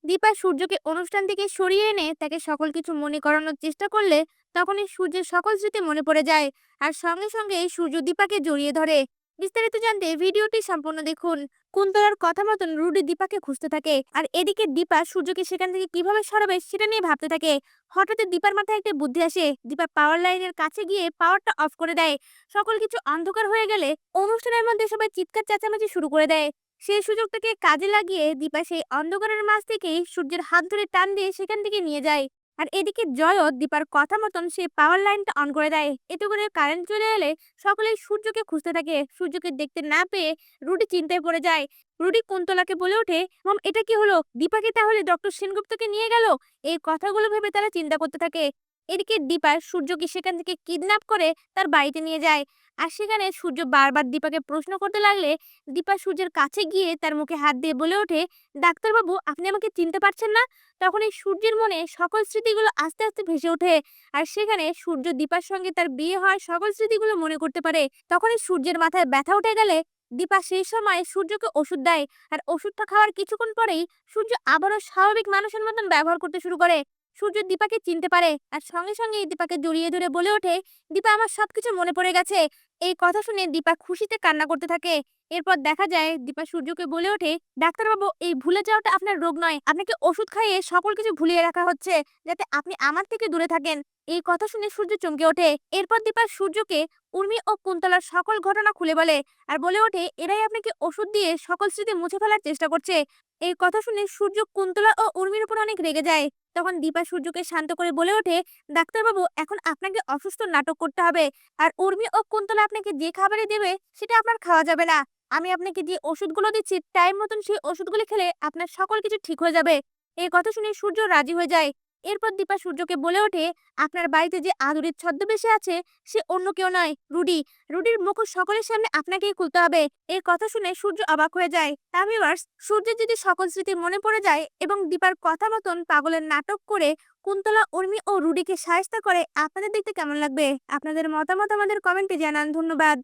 দীপা সূর্যকে অনুষ্ঠান থেকে সরিয়ে এনে তাকে সকল কিছু মনে করানোর চেষ্টা করলে তখনই সূর্যের সকল স্মৃতি মনে পড়ে যায়। আর সঙ্গে সঙ্গে সূর্য দীপাকে জড়িয়ে ধরে। বিস্তারিত জানতে ভিডিওটি সম্পূর্ণ দেখুন। কুন্তলার কথা মতন রুডি দীপাকে খুঁজতে থাকে, আর এদিকে দীপা সূর্যকে সেখান থেকে কিভাবে সরাবে সেটা নিয়ে ভাবতে থাকে। হঠাৎ দীপার মাথায় একটা বুদ্ধি আসে। দীপা পাওয়ার লাইনের কাছে গিয়ে পাওয়ারটা অফ করে দেয়। সকল কিছু অন্ধকার হয়ে গেলে অনুষ্ঠানের মধ্যে সবাই চিৎকার চেঁচামেচি শুরু করে দেয়। সেই সুযোগটাকে কাজে লাগিয়ে দীপা সেই অন্ধকারের মাঝ থেকেই সূর্যের হাত ধরে টান দিয়ে সেখান থেকে নিয়ে যায়। আর এদিকে জয়ও দীপার কথা মতন সেই পাওয়ার লাইনটা অন করে দেয়। এতে করে কারেন্ট চলে এলে সকলেই সূর্যকে খুঁজতে থাকে। সূর্যকে দেখতে না পেয়ে রুডি চিন্তায় পড়ে যায়। রুডি কুন্তলাকে বলে ওঠে, মম এটা কি হলো? দীপাকে তাহলে ডক্টর সেনগুপ্তকে নিয়ে গেল? এই কথাগুলো ভেবে তারা চিন্তা করতে থাকে। এদিকে দীপা সূর্যকে সেখান থেকে কিডন্যাপ করে তার বাড়িতে নিয়ে যায়। আর সেখানে সূর্য বারবার দীপাকে প্রশ্ন করতে লাগলে দীপা সূর্যের কাছে গিয়ে তার মুখে হাত দিয়ে বলে ওঠে, ডাক্তারবাবু আপনি আমাকে চিনতে পারছেন না? তখন এই সূর্যের মনে সকল স্মৃতিগুলো আস্তে আস্তে ভেসে ওঠে। আর সেখানে সূর্য দীপার সঙ্গে তার বিয়ে হওয়ার সকল স্মৃতিগুলো মনে করতে পারে। তখনই সূর্যের মাথায় ব্যথা উঠে গেলে দীপা সেই সময় সূর্যকে ওষুধ দেয়। আর ওষুধটা খাওয়ার কিছুক্ষণ পরেই সূর্য আবারও স্বাভাবিক মানুষের মতন ব্যবহার করতে শুরু করে। সূর্য দীপাকে চিনতে পারে আর সঙ্গে সঙ্গে দীপাকে জড়িয়ে ধরে বলে ওঠে, দীপা আমার সবকিছু মনে পড়ে গেছে। এই কথা শুনে দীপা খুশিতে কান্না করতে থাকে। এরপর দেখা যায় দীপা সূর্যকে বলে ওঠে, ডাক্তারবাবু এই ভুলে যাওয়াটা আপনার রোগ নয়, আপনাকে ওষুধ খাইয়ে সকল কিছু ভুলিয়ে রাখা হচ্ছে যাতে আপনি আমার থেকে দূরে থাকেন। এই কথা শুনে সূর্য চমকে ওঠে। এরপর দীপা সূর্যকে উর্মি ও কুন্তলার সকল ঘটনা খুলে বলে আর বলে ওঠে, এরাই আপনাকে ওষুধ দিয়ে সকল স্মৃতি মুছে ফেলার চেষ্টা করছে। এই কথা শুনে সূর্য কুন্তলা ও উর্মির উপর অনেক রেগে যায়। তখন দীপা সূর্যকে শান্ত করে বলে ওঠে, ডাক্তারবাবু এখন আপনাকে অসুস্থ নাটক করতে হবে। আর উর্মি ও কুন্তলা আপনাকে যে খাবারই দেবে সেটা আপনার খাওয়া যাবে না। আমি আপনাকে যে ওষুধগুলো দিচ্ছি টাইম মতন সেই ওষুধগুলো খেলে আপনার সকল কিছু ঠিক হয়ে যাবে। এই কথা শুনে সূর্য রাজি হয়ে যায়। এরপর দীপা সূর্যকে বলে ওঠে, আপনার বাড়িতে যে আদুরির ছদ্মবেশে আছে সে অন্য কেউ নয়, রুডি। রুডির মুখোশ সকলের সামনে আপনাকেই খুলতে হবে। এই কথা শুনে সূর্য অবাক হয়ে যায়। তা ভিউয়ার্স, সূর্যের যদি সকল স্মৃতি মনে পড়ে যায় এবং দীপার কথা মতন পাগলের নাটক করে কুন্তলা, উর্মি ও রুডিকে শায়েস্তা করে, আপনাদের দেখতে কেমন লাগবে? আপনাদের মতামত আমাদের কমেন্টে জানান। ধন্যবাদ।